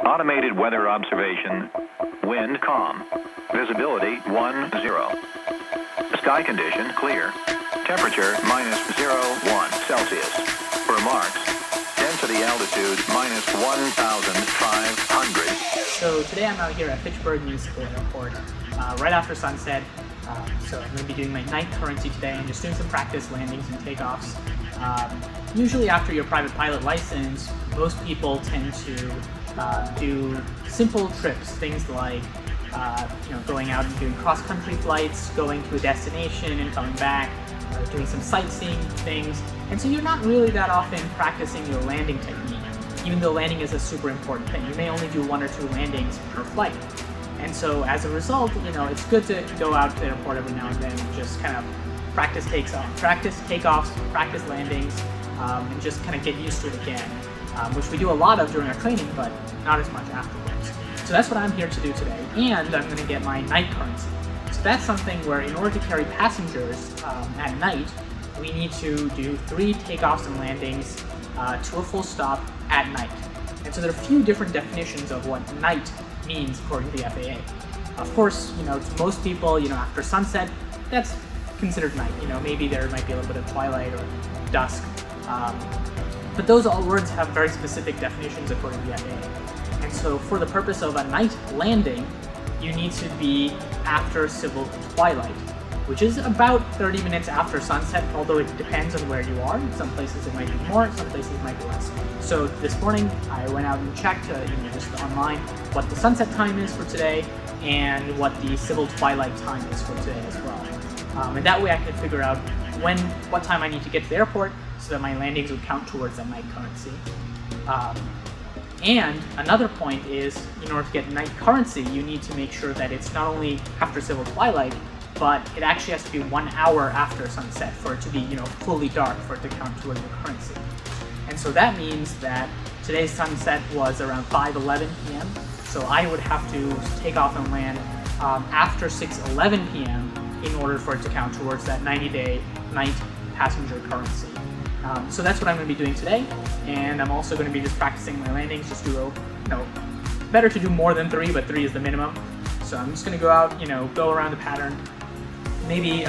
Automated weather observation. Wind calm. Visibility 10. Sky condition clear. Temperature -0.1 Celsius. For marks, density altitude -1,500. So today I'm out here at Fitchburg Municipal Airport right after sunset. So I'm going to be doing my night currency today and just doing some practice landings and takeoffs. Usually after your private pilot license, most people tend to do simple trips, things like going out and doing cross-country flights, going to a destination and coming back, doing some sightseeing things. And so you're not really that often practicing your landing technique, even though landing is a super important thing. You may only do 1 or 2 landings per flight. And so as a result, it's good to go out to the airport every now and then and just kind of practice takeoffs, practice landings, and just kind of get used to it again, which we do a lot of during our training, but not as much afterwards. So that's what I'm here to do today, and I'm going to get my night currency. So that's something where in order to carry passengers at night, we need to do 3 takeoffs and landings to a full stop at night. And so there are a few different definitions of what night means according to the FAA. Of course, to most people, after sunset, that's considered night. Maybe there might be a little bit of twilight or dusk. But those all words have very specific definitions according to the FAA. And so for the purpose of a night landing, you need to be after civil twilight, which is about 30 minutes after sunset, although it depends on where you are. Some places it might be more, some places it might be less. So this morning I went out and checked just online what the sunset time is for today and what the civil twilight time is for today as well. And that way I can figure out what time I need to get to the airport so that my landings would count towards that night currency. And another point is, in order to get night currency, you need to make sure that it's not only after civil twilight, but it actually has to be 1 hour after sunset for it to be, fully dark for it to count towards the currency. And so that means that today's sunset was around 5:11 p.m. So I would have to take off and land after 6:11 p.m. in order for it to count towards that 90-day night passenger currency. So that's what I'm going to be doing today, and I'm also going to be just practicing my landings. Just do better to do more than 3, but 3 is the minimum. So I'm just going to go out, go around the pattern, maybe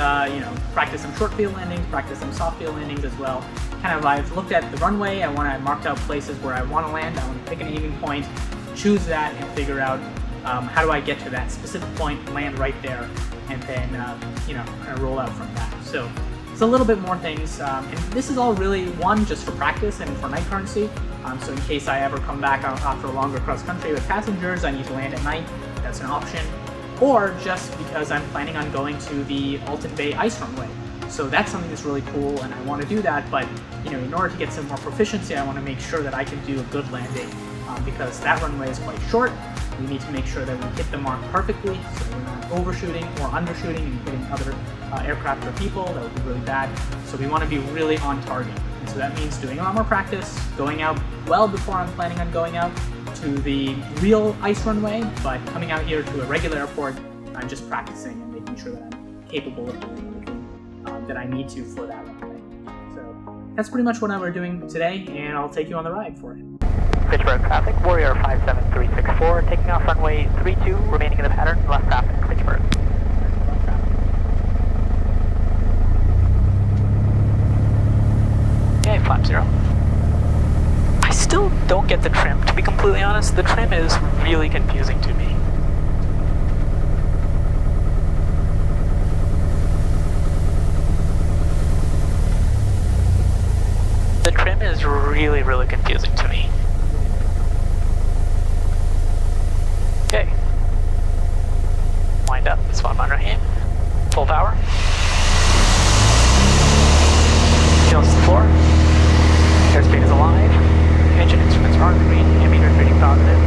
practice some short field landings, practice some soft field landings as well. I've looked at the runway. I marked out places where I want to land. I want to pick an aiming point, choose that, and figure out how do I get to that specific point, land right there, and then kind of roll out from that. So it's a little bit more things, and this is all really just for practice and for night currency. So in case I ever come back after a longer cross country with passengers, I need to land at night. That's an option. Or just because I'm planning on going to the Alton Bay ice runway. So that's something that's really cool, and I want to do that, but in order to get some more proficiency, I want to make sure that I can do a good landing, because that runway is quite short. We need to make sure that we hit the mark perfectly, so we're not overshooting or undershooting and hitting other aircraft or people. That would be really bad. So we want to be really on target. And so that means doing a lot more practice, going out well before I'm planning on going out to the real ice runway, but coming out here to a regular airport, I'm just practicing and making sure that I'm capable of doing everything that I need to for that runway. So that's pretty much what we're doing today, and I'll take you on the ride for it. Fitchburg traffic, Warrior 57364, taking off runway 32, remaining in the pattern, left traffic, Fitchburg. Okay, flap 0. I still don't get the trim, to be completely honest. The trim is really confusing to me. The trim is really, really confusing to me. Okay. Wind up, spawn on aim. Full power. Tails to the floor. Airspeed is alive. Engine instruments are on green. Aviator reading positive.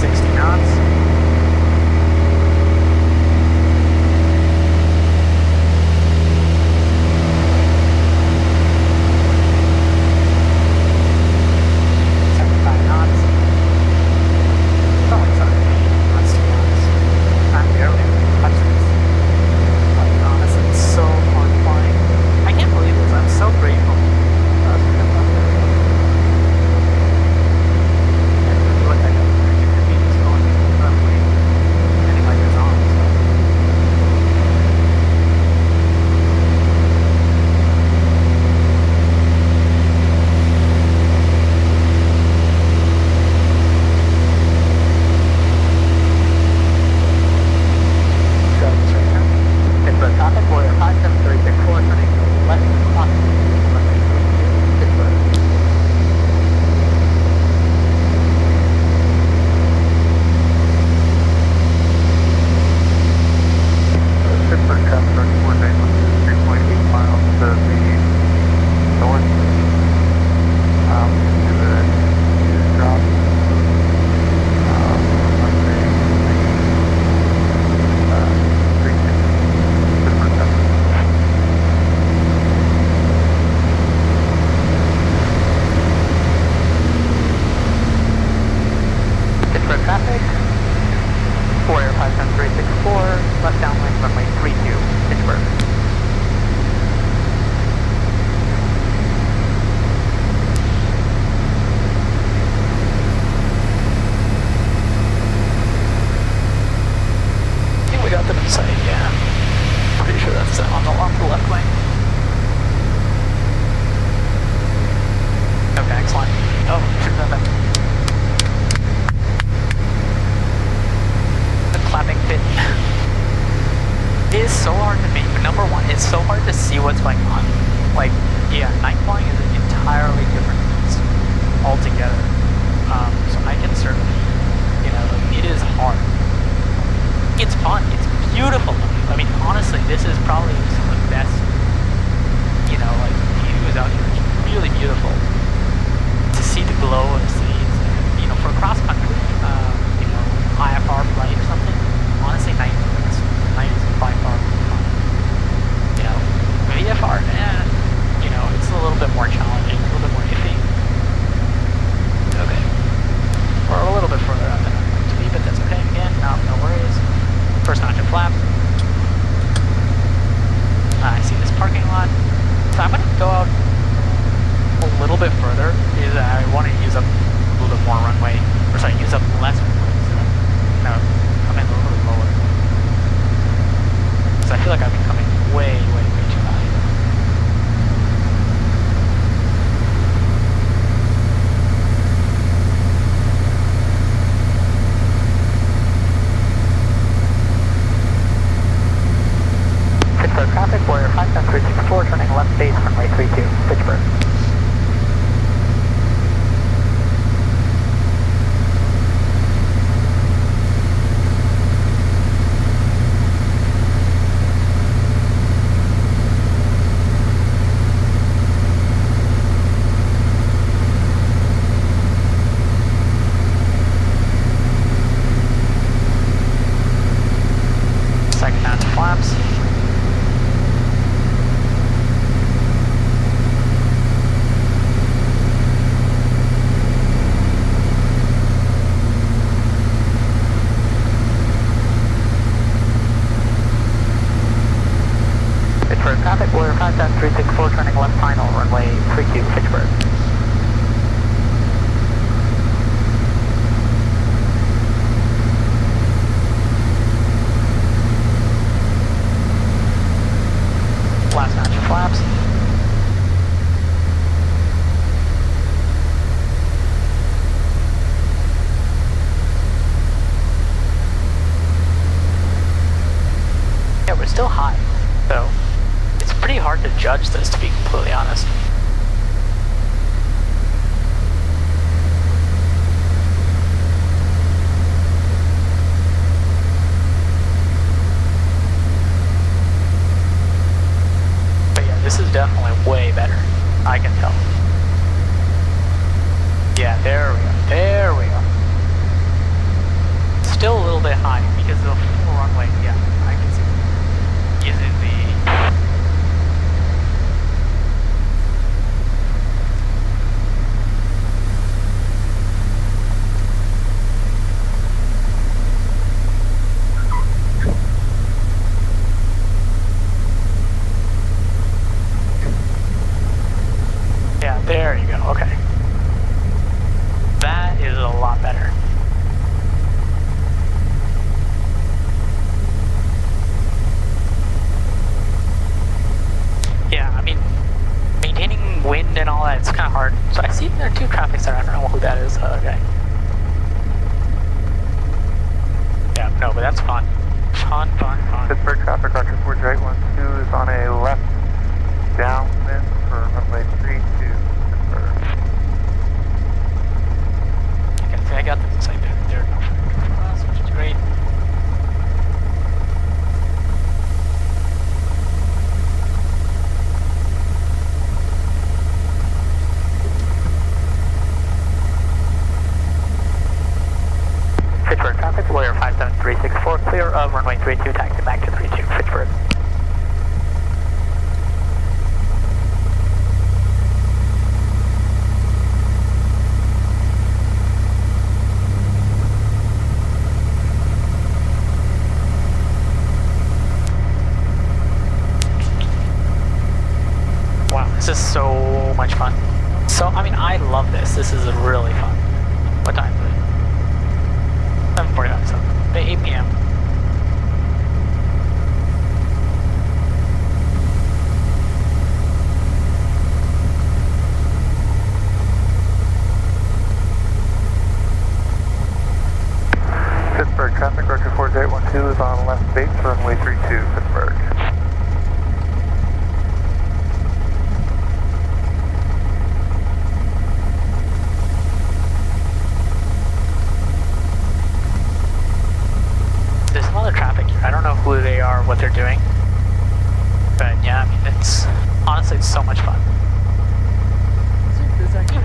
60 knots. left downwind, runway 32, Pittsburgh. I think we got them in sight, yeah. Pretty sure that's on the left wing. Okay, excellent. Oh, sure that. The clapping fit is so hard to make, but number one, it's so hard to see what's going on. Like, yeah, night flying is an entirely different beast altogether. So I can certainly, you know, it is hard. It's fun. It's beautiful. I mean, honestly, this is probably some of the best, you know, like, views out here. It's really beautiful to see the glow of the seas. You know, for cross country, you know, IFR flight or something, honestly, night is by far more fun. You know, VFR, you know, it's a little bit more challenging, a little bit more iffy. Okay. We're a little bit further out than I'd like to be, but that's okay. Again, no worries. First notch of flap. I see this parking lot. So I'm going to go out a little bit further because I want to use up a little bit more runway. Or sorry, use up less runway. So I'm going to come in a little bit lower. Because I feel like I've been coming way too high. Pittsburgh traffic, Warrior 5364, turning left base, runway 32, Pittsburgh. Second notch flaps. Pittsburgh traffic, Warrior 5364, turning left final, runway 32, Pittsburgh. Last notch of flaps. Yeah, we're still high, so it's pretty hard to judge this, to be completely honest. But yeah, this is definitely way better. I can tell. Yeah, there we go. There we go. Still a little bit high because the full runway, yeah, I can see, is in the... Yeah, there you go, okay. That is a lot better. Yeah, I mean, maintaining wind and all that, it's kind of hard. So I see there are two traffics there, I don't know who that is, okay. Yeah, no, but that's fun. Fun. Pittsburgh traffic, Roger 4812 is on a left downwind for runway 32 Pittsburgh. Okay, I got them inside there. They're no for us, which is great. Pittsburgh traffic, Warrior 57364, clear of runway 32, taxi back to 32, Pittsburgh. So, I mean, I love this. This is really fun. What time is it? 7:45, so 8 p.m. Pittsburgh, traffic director 4812 is on left base, runway 32, Pittsburgh. There's a lot of traffic here. I don't know who they are, what they're doing. But yeah, I mean, it's honestly, it's so much fun.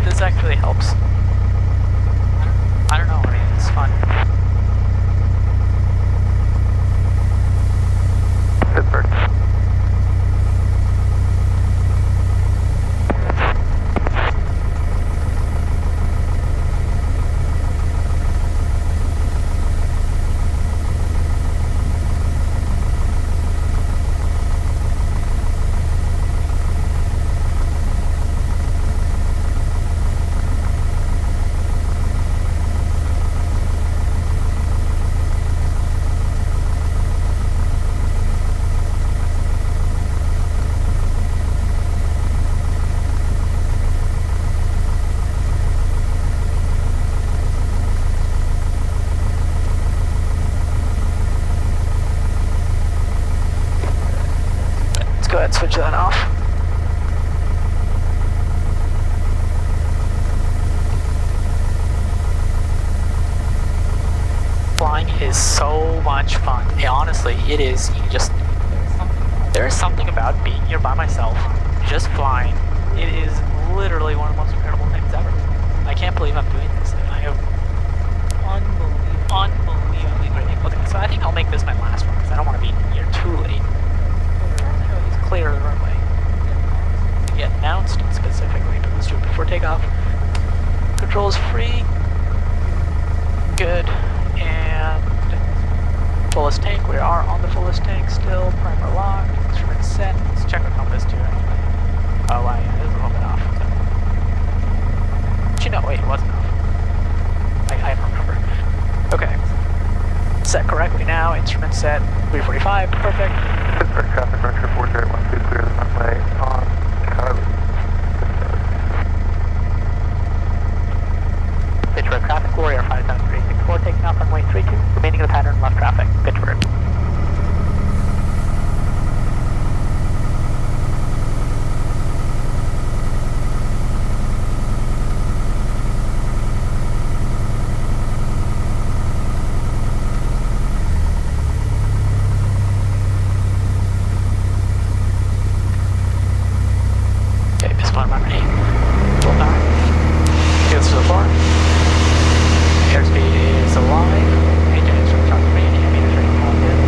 This actually helps. I don't know, I mean, it's fun. Pittsburgh. Go ahead and switch that off. Flying is so much fun. Yeah, honestly, it is. There is something about being here by myself, just flying. It is literally one of the most incredible things ever. I can't believe I'm doing this. I have unbelievably great things. Okay, so I think I'll make this my last one because I don't want to be here too late. Clear the runway. Get announced specifically, but let's do it before takeoff. Controls free. Good. And fullest tank. We are on the fullest tank still. Primer locked. Instrument set. Let's check the compass too. Anyway. Oh, wow, yeah, it is a little bit off. Actually, no, wait, it wasn't off. I don't remember. Okay. Set correctly now. Instrument set. 345. Perfect. Pittsburgh, traffic director 4812, clear the runway on Charlie. Pittsburgh, traffic warrior 57364, taking off runway 32, remaining in the pattern left traffic, Pittsburgh. Airspeed is alive. Engine is from Charlie 3, Aviator 3, all good.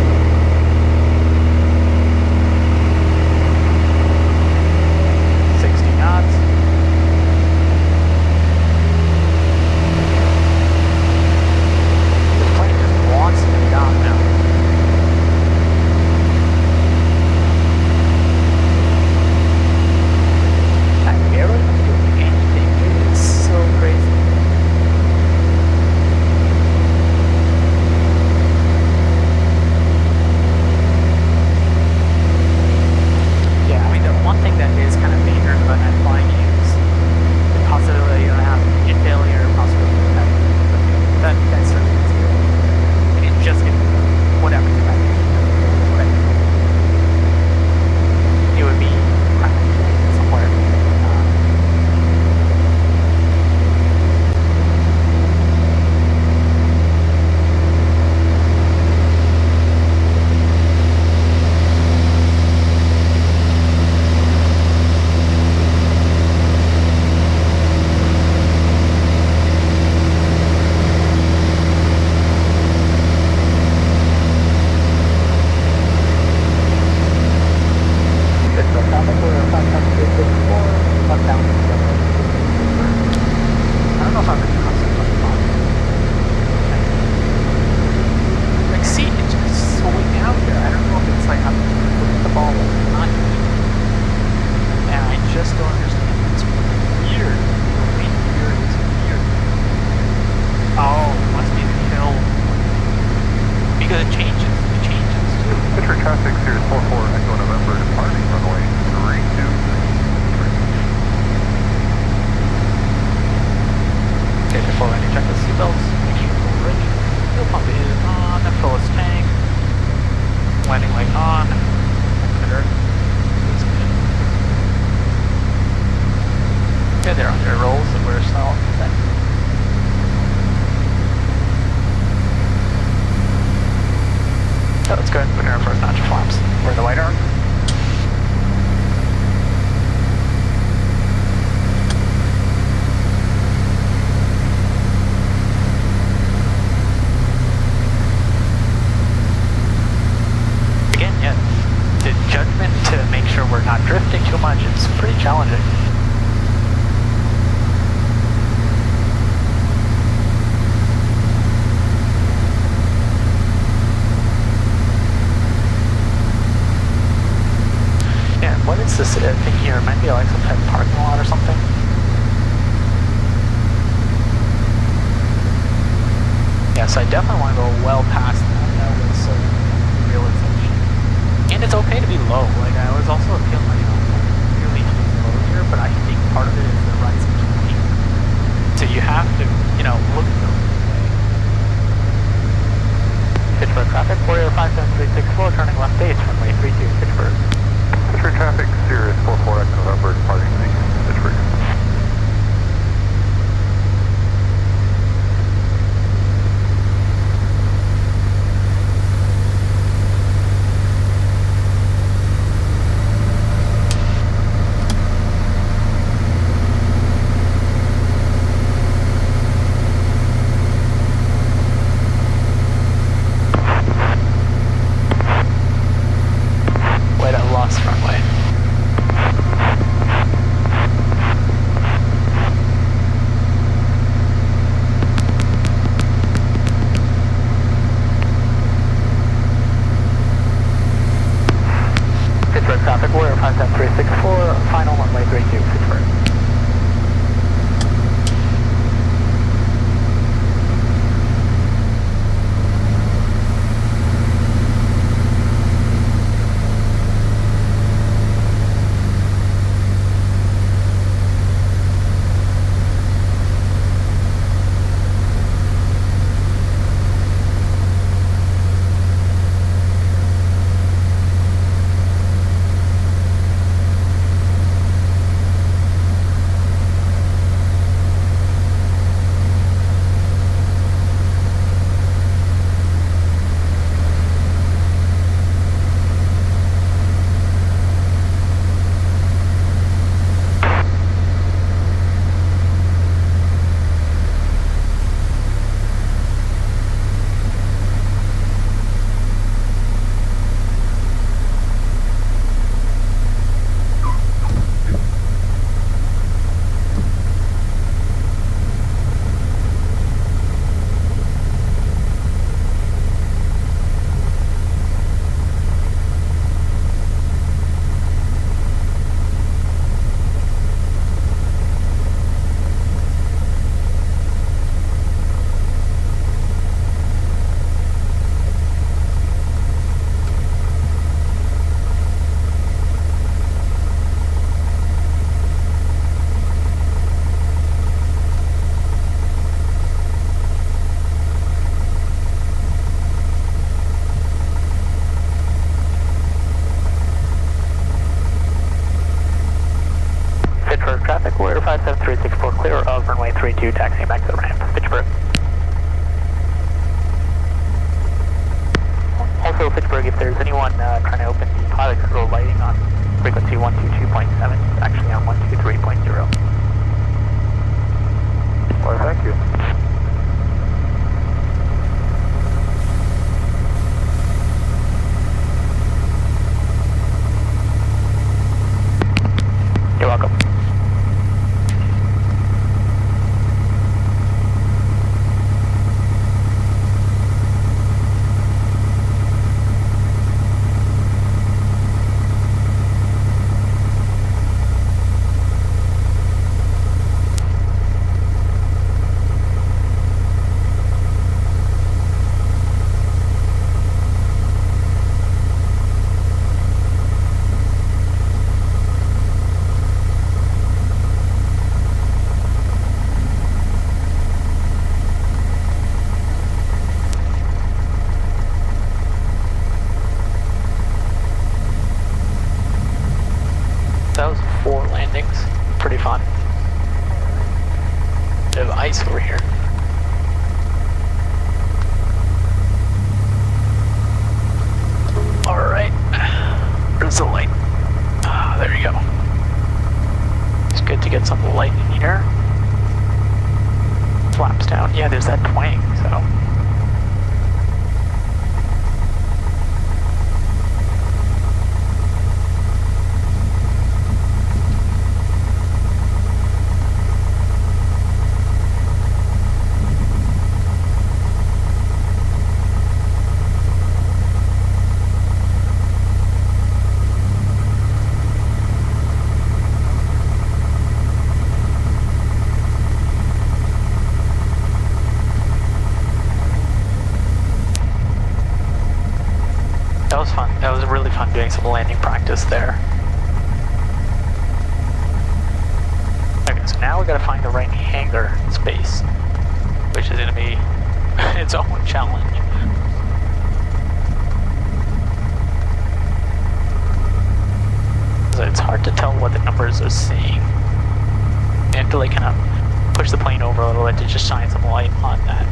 check the seatbelts, make sure we're ready. Fuel pump is on, fill its tank. Landing light on. Emitter. That's good. Okay, they're on their rolls, so we're still set. So let's go ahead and put in our first notch of flaps. We're in the white arc. Again, yeah, the judgment to make sure we're not drifting too much is pretty challenging. What is this thing here? It might be like some type of parking lot or something. Yes, I definitely want to go well past that. That was a realization. And it's okay to be low. Like, I was also feeling like, really low here, but I think part of it is the rising speed. So you have to, look the way. Pittsburgh traffic, Warrior 57364, turning left base, runway 32, Pittsburgh. Pittsburgh traffic, Sirius 44 Echo November, departing the Pittsburgh. Wait, I lost runway. Pittsburgh traffic, Warrior 57364, final runway 32, Pittsburgh. Pittsburgh traffic, Warrior 57364, clear of runway 32, taxiing back to the ramp, Pittsburgh. Also, Pittsburgh, if there's anyone trying to open the pilot control lighting on frequency 122.7, it's actually on 123.0. Well, thank you. You're welcome. ice over here. Alright. Where's the light? Ah, there you go. It's good to get some light in here. Flaps down. Yeah, there's that twang, so. That was fun. That was really fun doing some landing practice there. Okay, so now we gotta find the right hangar space, which is gonna be its own challenge. So it's hard to tell what the numbers are saying. You have to like kind of push the plane over a little bit to just shine some light on that.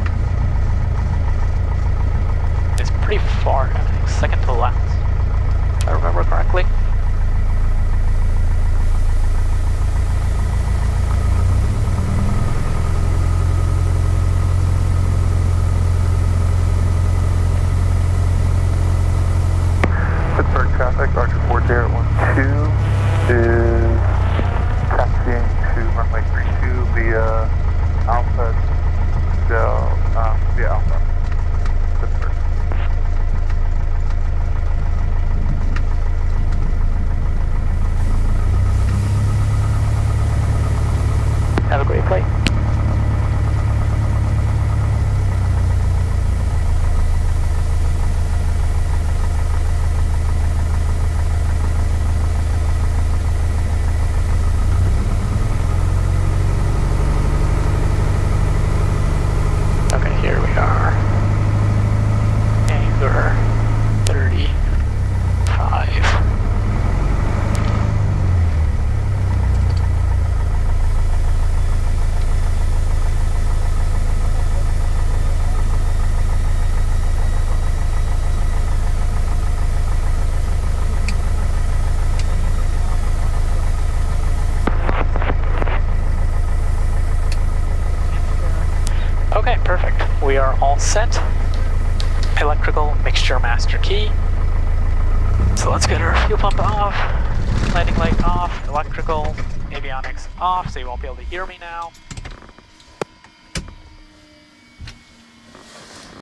It's pretty far, I think, second to last, if I remember correctly. Pittsburgh traffic, Archer 4012 is taxiing to runway 32 via Alpha, via Alpha, Pittsburgh. Have a great flight. Okay, here we are. Hangar 35. Okay, perfect. We are all set. Electrical mixture master key. So let's get our fuel pump off, landing light off, electrical, avionics off, so you won't be able to hear me now.